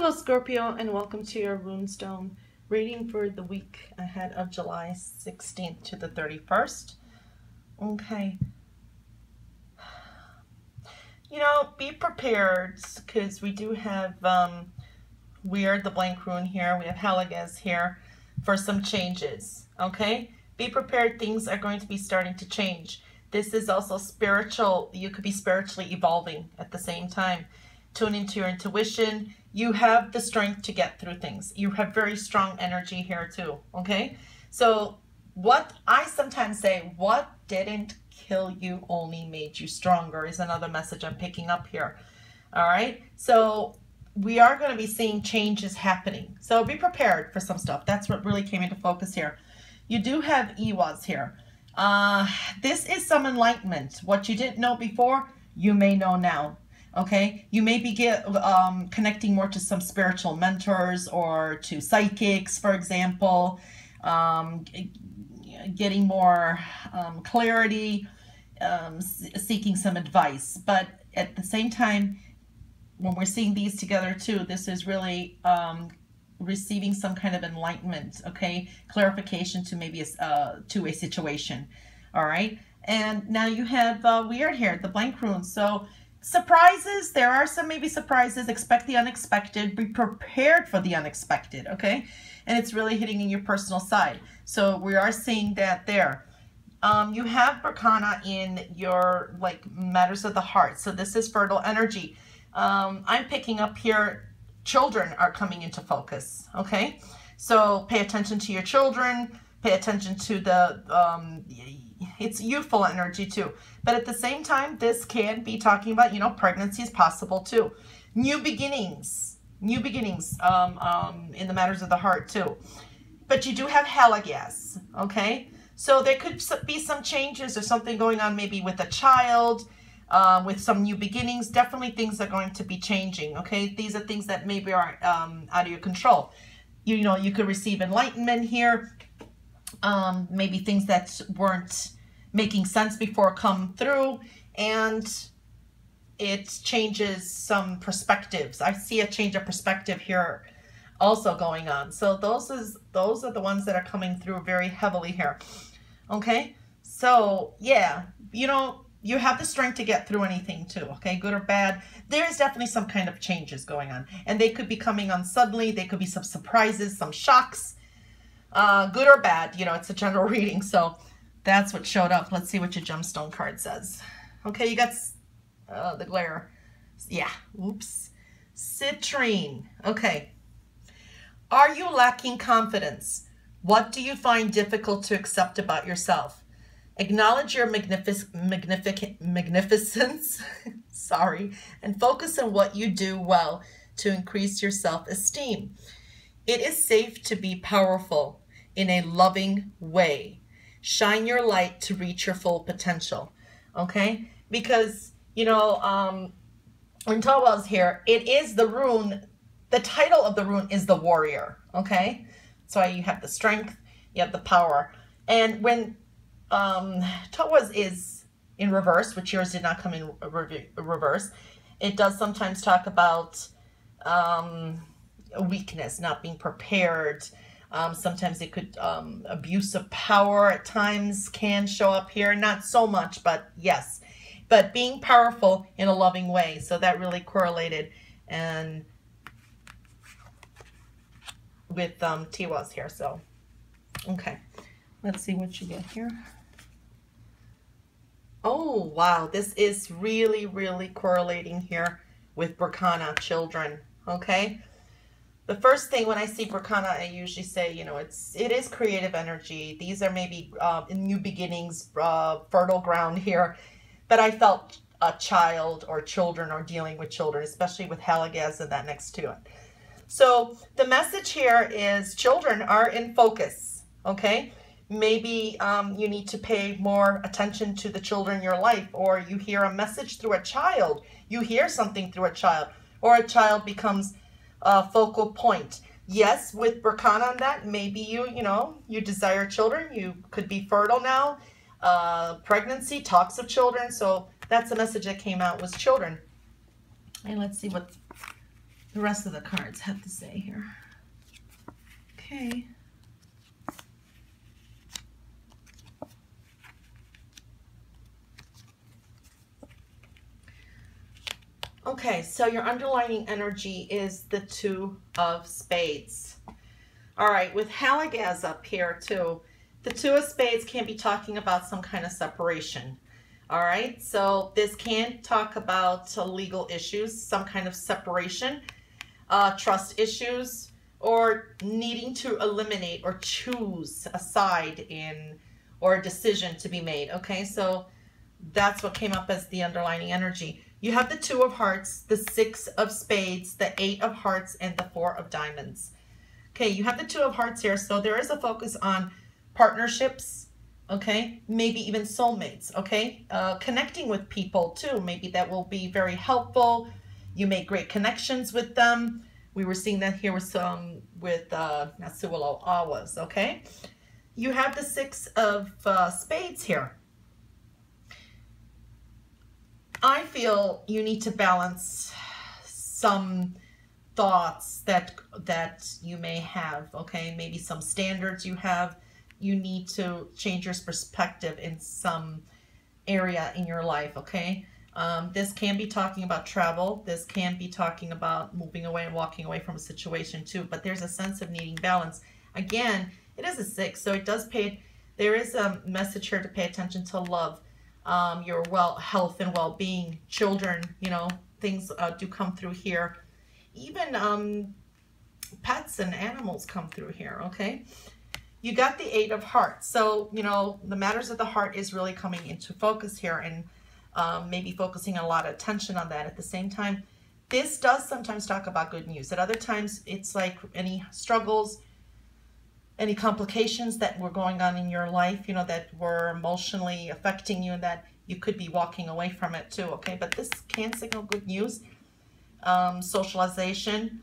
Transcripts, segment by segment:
Hello Scorpio, and welcome to your runestone reading for the week ahead of July 16th to the 31st. Okay. Be prepared, because we do have Weird, the blank rune here. We have Heligas here for some changes. Okay? Be prepared. Things are going to be starting to change. This is also spiritual. You could be spiritually evolving at the same time. Tune into your intuition. You have the strength to get through things. You have very strong energy here too. Okay? So what I sometimes say, what didn't kill you only made you stronger, is another message I'm picking up here. All right? So we are going to be seeing changes happening. So be prepared for some stuff. That's what really came into focus here. You do have Iwas here. This is some enlightenment. What you didn't know before, you may know now. Okay, you may be connecting more to some spiritual mentors or to psychics, for example, getting more clarity, seeking some advice. But at the same time, when we're seeing these together too, this is really receiving some kind of enlightenment, okay, clarification to maybe to a situation. All right, and now you have Weird here, the blank rune. So surprises, there are some maybe surprises. Expect the unexpected. Be prepared for the unexpected, okay? And it's really hitting in your personal side. So we are seeing that there. You have Berkana in your matters of the heart. So this is fertile energy. I'm picking up here, children are coming into focus, okay? So pay attention to your children. Pay attention to the it's youthful energy too. But at the same time, this can be talking about, pregnancy is possible too. New beginnings in the matters of the heart too. But you do have Heligas, okay? So there could be some changes or something going on maybe with a child, with some new beginnings. Definitely things are going to be changing, okay? These are things that maybe are out of your control. You could receive enlightenment here. Maybe things that weren't making sense before come through, and it changes some perspectives. I see a change of perspective here also going on. So those are the ones that are coming through very heavily here. Okay, so yeah, you have the strength to get through anything too, okay, good or bad. There is definitely some kind of changes going on, and they could be coming on suddenly. They could be some surprises, some shocks, good or bad. It's a general reading, so that's what showed up. Let's see what your gemstone card says. Okay, you got the glare. Yeah, oops. Citrine. Okay. Are you lacking confidence? What do you find difficult to accept about yourself? Acknowledge your magnificence, sorry, and focus on what you do well to increase your self-esteem. It is safe to be powerful in a loving way. Shine your light to reach your full potential, okay? Because, when Tawwa's here, it is the rune, the title of the rune is the warrior, okay? So you have the strength, you have the power. And when Tawwa's is in reverse, which yours did not come in reverse, it does sometimes talk about weakness, not being prepared. Sometimes it could, abuse of power at times can show up here. Not so much, but yes. But being powerful in a loving way. So that really correlated and with Tiwa's here. So, okay. Let's see what you get here. Oh, wow. This is really, really correlating here with Berkana, children. Okay. The first thing when I see Berkana, I usually say, it is creative energy. These are maybe new beginnings, fertile ground here. But I felt a child or children, or dealing with children, especially with Heligas and that next to it. So the message here is children are in focus, okay? Maybe you need to pay more attention to the children in your life, or you hear a message through a child. You hear something through a child, or a child becomes a focal point. Yes, with Berkana on that, maybe you desire children. You could be fertile now. Pregnancy, talks of children. So that's the message that came out, was children. And let's see what the rest of the cards have to say here. Okay. Okay, so your underlying energy is the Two of Spades. All right, with Halagaz up here too, the Two of Spades can be talking about some kind of separation. All right, so this can talk about legal issues, some kind of separation, trust issues, or needing to eliminate or choose a side in or a decision to be made. Okay, so that's what came up as the underlying energy. You have the Two of Hearts, the Six of Spades, the Eight of Hearts, and the Four of Diamonds. Okay, you have the Two of Hearts here, so there is a focus on partnerships, okay, maybe even soulmates, okay, connecting with people too. Maybe that will be very helpful. You make great connections with them. We were seeing that here with some with Nasuelo Awas, okay. You have the Six of Spades here. I feel you need to balance some thoughts that you may have, okay? Maybe some standards you have. You need to change your perspective in some area in your life, okay? This can be talking about travel. This can be talking about moving away and walking away from a situation too, but there's a sense of needing balance. Again, it is a Six, so it does pay, there is a message here to pay attention to love. Your health and well-being, children, you know, things do come through here. Even pets and animals come through here, okay? You got the Eight of Hearts. So, you know, the matters of the heart is really coming into focus here, and maybe focusing a lot of attention on that. At the same time, this does sometimes talk about good news. At other times, it's like any struggles, any complications that were going on in your life, you know, that were emotionally affecting you, and that you could be walking away from it too, okay? But this can signal good news, socialization,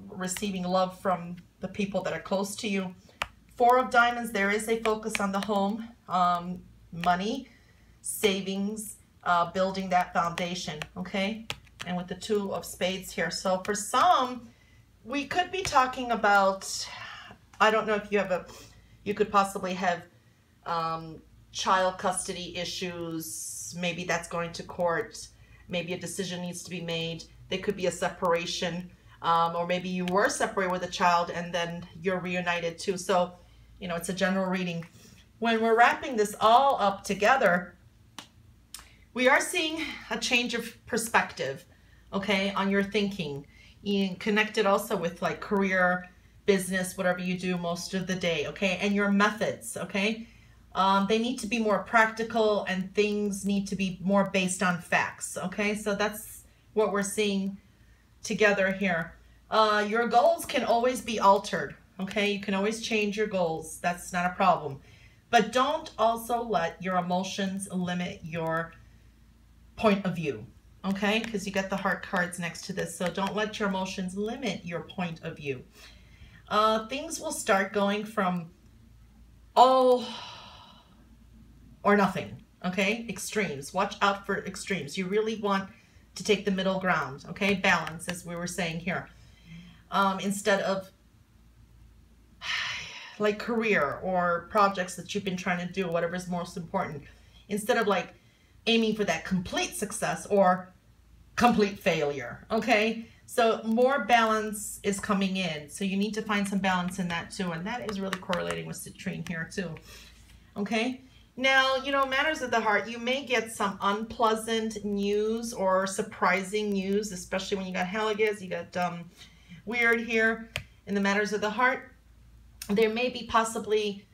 receiving love from the people that are close to you. Four of Diamonds, there is a focus on the home, money, savings, building that foundation, okay? And with the Two of Spades here. So for some, we could be talking about, I don't know if you have you could possibly have child custody issues. Maybe that's going to court. Maybe a decision needs to be made. There could be a separation, or maybe you were separated with a child and then you're reunited too. So, you know, it's a general reading. When we're wrapping this all up together, we are seeing a change of perspective, okay, on your thinking. You connected also with like career, business, whatever you do most of the day, okay, and your methods, okay. They need to be more practical, and things need to be more based on facts, okay. So that's what we're seeing together here. Your goals can always be altered, okay. You can always change your goals. That's not a problem, but don't also let your emotions limit your point of view, okay, because you got the heart cards next to this. So don't let your emotions limit your point of view. Things will start going from all or nothing, okay? Extremes. Watch out for extremes. You really want to take the middle ground, okay? Balance, as we were saying here. Instead of like career or projects that you've been trying to do, whatever is most important. Instead of like aiming for that complete success or complete failure, okay? So more balance is coming in. So you need to find some balance in that too. And that is really correlating with citrine here too. Okay. Now, you know, matters of the heart, you may get some unpleasant news or surprising news, especially when you got Halagaz, you got weird here in the matters of the heart. There may be possibly,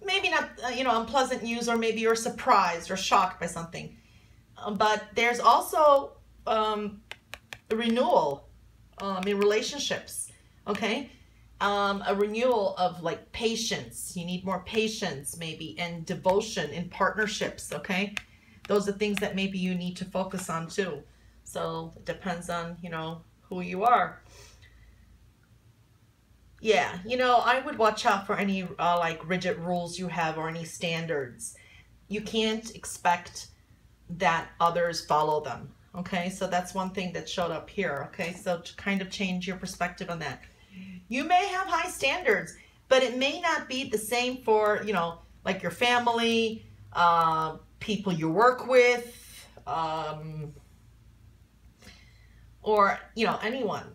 maybe not, you know, unpleasant news, or maybe you're surprised or shocked by something. But there's also a renewal in relationships, okay? A renewal of like patience. You need more patience maybe, and devotion in partnerships, okay? Those are things that maybe you need to focus on too. So it depends on, you know, who you are. Yeah, you know, I would watch out for any like rigid rules you have or any standards. You can't expect that others follow them, Okay, so that's one thing that showed up here. Okay, so to kind of change your perspective on that. You may have high standards, but it may not be the same for, you know, like your family, people you work with, or, you know, anyone.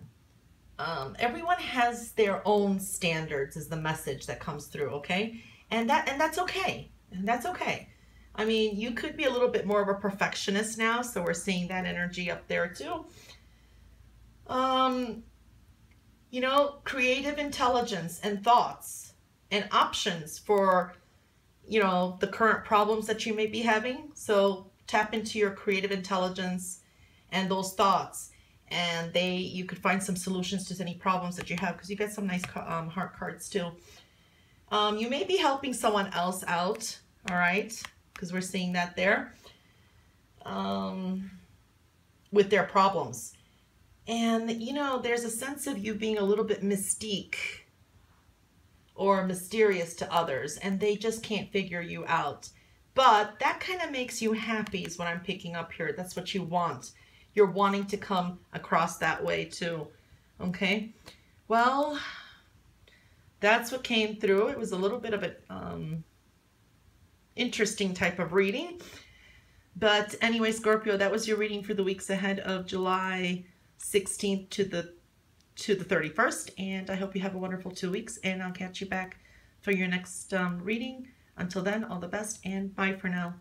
Everyone has their own standards is the message that comes through, okay? And that's okay. And that's okay. I mean, you could be a little bit more of a perfectionist now, so we're seeing that energy up there too. You know, creative intelligence and thoughts and options for, you know, the current problems that you may be having. So tap into your creative intelligence and those thoughts, and you could find some solutions to any problems that you have, because you get some nice heart cards too. You may be helping someone else out, all right, because we're seeing that there, with their problems. And, you know, there's a sense of you being a little bit mystique or mysterious to others, and they just can't figure you out. But that kind of makes you happy is what I'm picking up here. That's what you want. You're wanting to come across that way too. Okay? Well, that's what came through. It was a little bit of an interesting type of reading. But anyway, Scorpio, that was your reading for the weeks ahead of July 16th to the 31st, and I hope you have a wonderful 2 weeks, and I'll catch you back for your next reading. Until then, all the best, and bye for now.